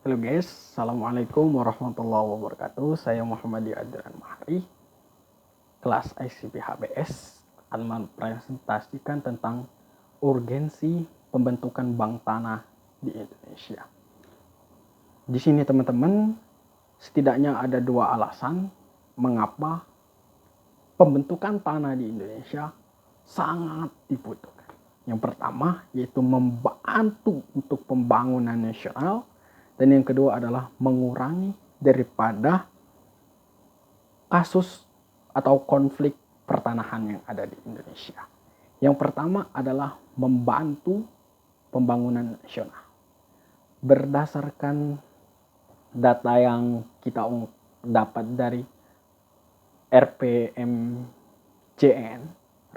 Halo guys, Assalamualaikum warahmatullahi wabarakatuh. Saya Muhammad Adran Mahari, kelas ICP HBS akan mempresentasikan tentang urgensi pembentukan bank tanah di Indonesia. Di sini teman-teman, setidaknya ada dua alasan mengapa pembentukan tanah di Indonesia sangat dibutuhkan. Yang pertama yaitu membantu untuk pembangunan nasional. Dan yang kedua adalah mengurangi daripada kasus atau konflik pertanahan yang ada di Indonesia. Yang pertama adalah membantu pembangunan nasional. Berdasarkan data yang kita dapat dari RPMJN,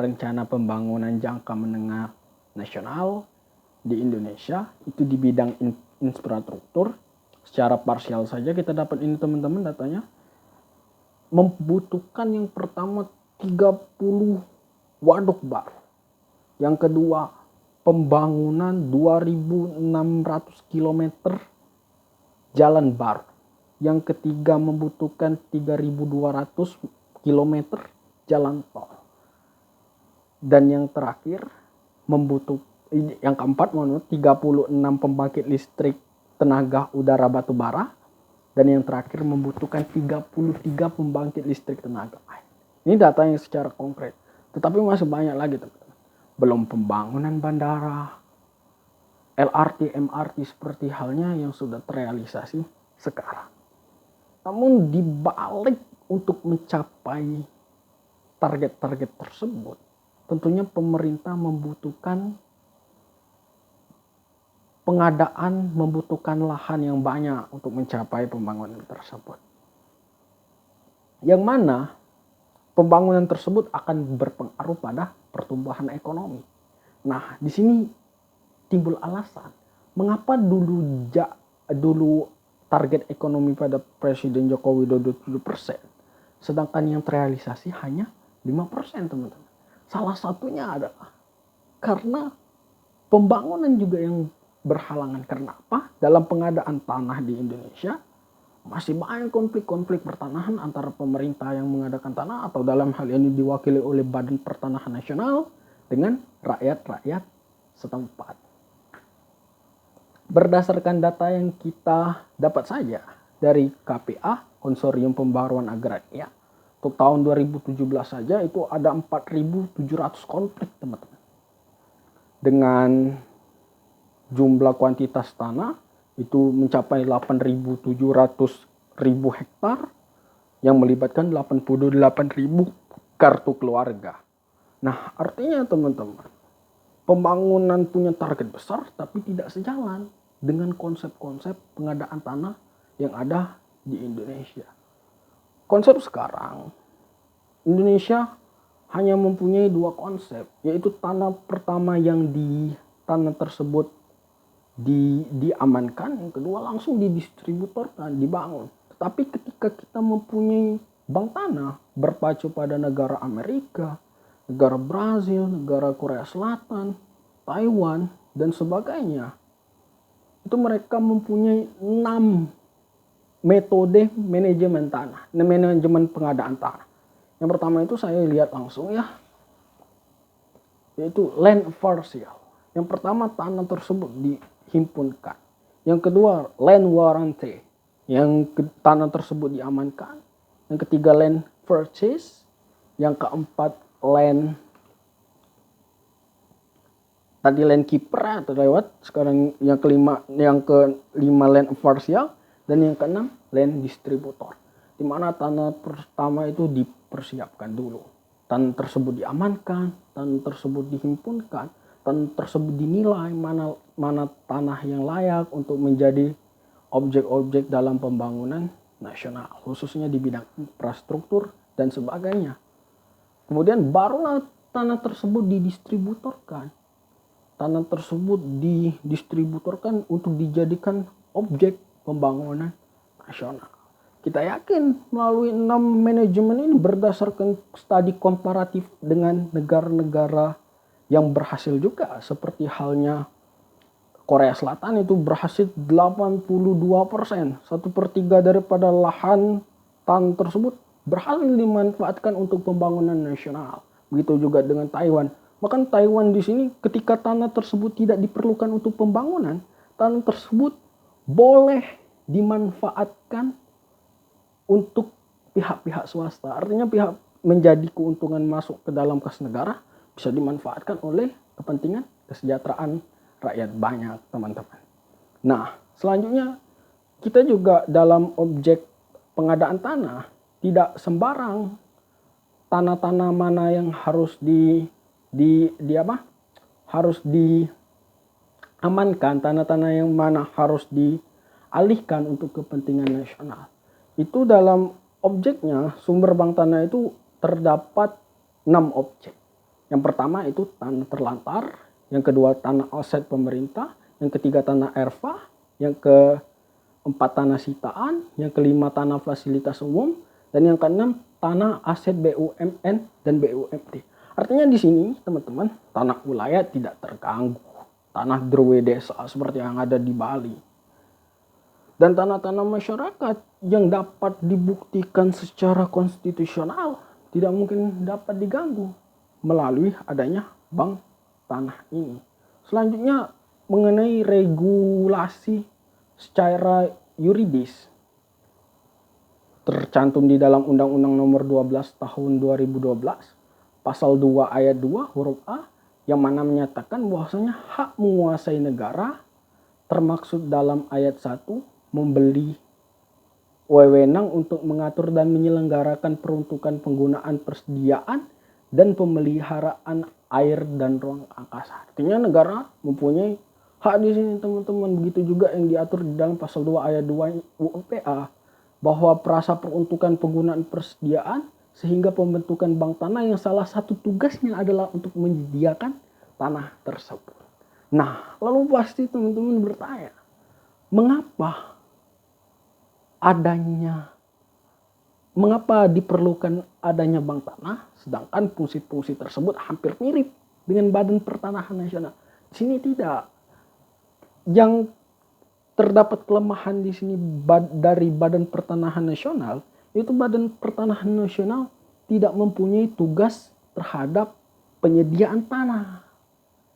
Rencana Pembangunan Jangka Menengah Nasional di Indonesia, itu di bidang infrastruktur. Secara parsial saja kita dapat ini teman-teman datanya, membutuhkan yang pertama 30 waduk baru, yang kedua pembangunan 2.600 km jalan baru, yang ketiga membutuhkan 3.200 km jalan tol, dan yang terakhir yang keempat 36 pembangkit listrik tenaga udara batu bara, dan yang terakhir membutuhkan 33 pembangkit listrik tenaga air. Ini data yang secara konkret, tetapi masih banyak lagi teman-teman. Belum pembangunan bandara, LRT, MRT seperti halnya yang sudah terrealisasi sekarang. Namun dibalik untuk mencapai target-target tersebut, tentunya pemerintah membutuhkan membutuhkan lahan yang banyak untuk mencapai pembangunan tersebut. Yang mana pembangunan tersebut akan berpengaruh pada pertumbuhan ekonomi. Nah, di sini timbul alasan mengapa dulu target ekonomi pada Presiden Joko Widodo 7%, sedangkan yang terrealisasi hanya 5%, teman-teman. Salah satunya adalah karena pembangunan juga yang berhalangan. Karena apa? Dalam pengadaan tanah di Indonesia masih banyak konflik-konflik pertanahan antara pemerintah yang mengadakan tanah atau dalam hal ini diwakili oleh Badan Pertanahan Nasional dengan rakyat-rakyat setempat. Berdasarkan data yang kita dapat saja dari KPA, Konsorsium Pembaruan Agraria, untuk tahun 2017 saja itu ada 4.700 konflik, teman-teman. Dengan jumlah kuantitas tanah itu mencapai 8.700.000 hektar yang melibatkan 88.000 kartu keluarga. Nah, artinya teman-teman, pembangunan punya target besar tapi tidak sejalan dengan konsep-konsep pengadaan tanah yang ada di Indonesia. Konsep sekarang, Indonesia hanya mempunyai dua konsep, yaitu tanah pertama yang tanah tersebut diamankan, yang kedua langsung didistributorkan, dibangun. Tetapi ketika kita mempunyai bank tanah berpacu pada negara Amerika, negara Brazil, negara Korea Selatan, Taiwan, dan sebagainya, itu mereka mempunyai 6 metode manajemen tanah, manajemen pengadaan tanah. Yang pertama itu saya lihat langsung ya, yaitu land for sale. Yang pertama, tanah tersebut dihimpunkan. Yang kedua, land warranty, yang tanah tersebut diamankan. Yang ketiga, land purchase. Yang keempat, land keeper atau lewat. Sekarang yang kelima land for sale, dan yang keenam land distributor. Di mana tanah pertama itu dipersiapkan dulu. Tanah tersebut diamankan, tanah tersebut dihimpunkan, tanah tersebut dinilai mana tanah yang layak untuk menjadi objek-objek dalam pembangunan nasional, khususnya di bidang infrastruktur dan sebagainya. Kemudian barulah tanah tersebut didistributorkan. Tanah tersebut didistributorkan untuk dijadikan objek pembangunan nasional. Kita yakin melalui 6 manajemen ini berdasarkan studi komparatif dengan negara-negara yang berhasil juga, seperti halnya Korea Selatan itu berhasil 82%, 1/3 daripada lahan tanah tersebut berhasil dimanfaatkan untuk pembangunan nasional. Begitu juga dengan Taiwan. Bahkan Taiwan di sini ketika tanah tersebut tidak diperlukan untuk pembangunan, tanah tersebut boleh dimanfaatkan untuk pihak-pihak swasta. Artinya pihak menjadi keuntungan masuk ke dalam kas negara bisa dimanfaatkan oleh kepentingan kesejahteraan rakyat banyak, teman-teman. Nah, selanjutnya kita juga dalam objek pengadaan tanah tidak sembarang tanah-tanah mana yang harus harus diamankan, tanah-tanah yang mana harus dialihkan untuk kepentingan nasional. Itu dalam objeknya sumber bank tanah itu terdapat 6 objek. Yang pertama itu tanah terlantar, yang kedua tanah aset pemerintah, yang ketiga tanah erfa, yang keempat tanah sitaan, yang kelima tanah fasilitas umum, dan yang keenam tanah aset BUMN dan BUMD. Artinya di sini teman-teman, tanah wilayah tidak terganggu, tanah derwe desa seperti yang ada di Bali. Dan tanah-tanah masyarakat yang dapat dibuktikan secara konstitusional tidak mungkin dapat diganggu melalui adanya bank tanah ini. Selanjutnya mengenai regulasi secara yuridis tercantum di dalam Undang-Undang Nomor 12 Tahun 2012 Pasal 2 Ayat 2 huruf A yang mana menyatakan bahwasanya hak menguasai negara termaksud dalam ayat 1 membeli wewenang untuk mengatur dan menyelenggarakan peruntukan penggunaan persediaan dan pemeliharaan air dan ruang angkasa. Artinya negara mempunyai hak di sini, teman-teman. Begitu juga yang diatur di dalam pasal 2 ayat 2 UUPA bahwa perasa peruntukan penggunaan persediaan sehingga pembentukan bank tanah yang salah satu tugasnya adalah untuk menyediakan tanah tersebut. Nah, lalu pasti teman-teman bertanya, mengapa diperlukan adanya bank tanah sedangkan fungsi-fungsi tersebut hampir mirip dengan Badan Pertanahan Nasional? Di sini tidak. Yang terdapat kelemahan di sini dari Badan Pertanahan Nasional, itu Badan Pertanahan Nasional tidak mempunyai tugas terhadap penyediaan tanah.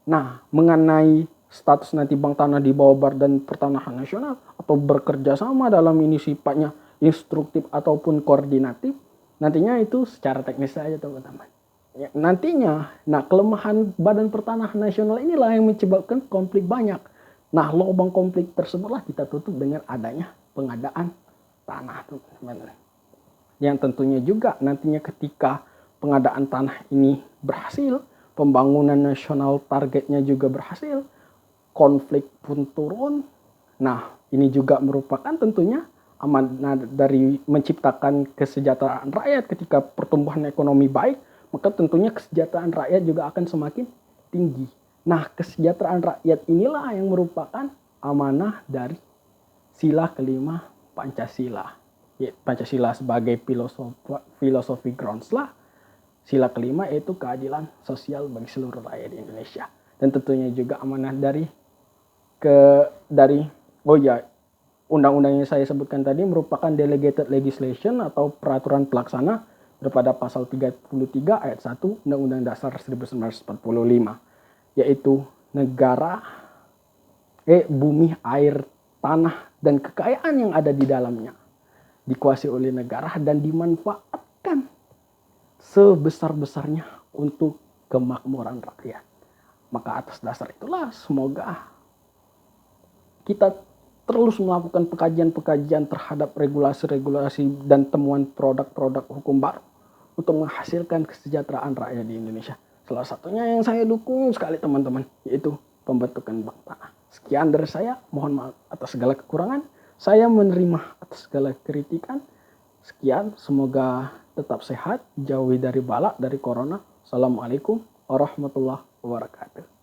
Nah, mengenai status nanti bank tanah di bawah Badan Pertanahan Nasional atau bekerja sama dalam ini sifatnya instruktif ataupun koordinatif, nantinya itu secara teknis saja, teman-teman. Ya, nantinya, kelemahan Badan Pertanahan Nasional inilah yang menyebabkan konflik banyak. Nah, lubang konflik tersebutlah kita tutup dengan adanya pengadaan tanah, teman-teman. Yang tentunya juga nantinya ketika pengadaan tanah ini berhasil, pembangunan nasional targetnya juga berhasil, konflik pun turun. Nah, ini juga merupakan tentunya amanah dari menciptakan kesejahteraan rakyat. Ketika pertumbuhan ekonomi baik, maka tentunya kesejahteraan rakyat juga akan semakin tinggi. Nah, kesejahteraan rakyat inilah yang merupakan amanah dari sila kelima Pancasila. Ya, Pancasila sebagai filosofi groundslah. Sila kelima yaitu keadilan sosial bagi seluruh rakyat di Indonesia. Dan tentunya juga amanah undang-undang yang saya sebutkan tadi merupakan delegated legislation atau peraturan pelaksana daripada pasal 33 ayat 1 Undang-Undang Dasar 1945, yaitu bumi, air, tanah, dan kekayaan yang ada di dalamnya dikuasai oleh negara dan dimanfaatkan sebesar-besarnya untuk kemakmuran rakyat. Maka atas dasar itulah semoga kita terus melakukan pekajian-pekajian terhadap regulasi-regulasi dan temuan produk-produk hukum baru untuk menghasilkan kesejahteraan rakyat di Indonesia. Salah satunya yang saya dukung sekali, teman-teman, yaitu pembentukan bank tanah. Sekian dari saya, mohon maaf atas segala kekurangan. Saya menerima atas segala kritikan. Sekian, semoga tetap sehat, jauhi dari bala, dari corona. Assalamualaikum warahmatullahi wabarakatuh.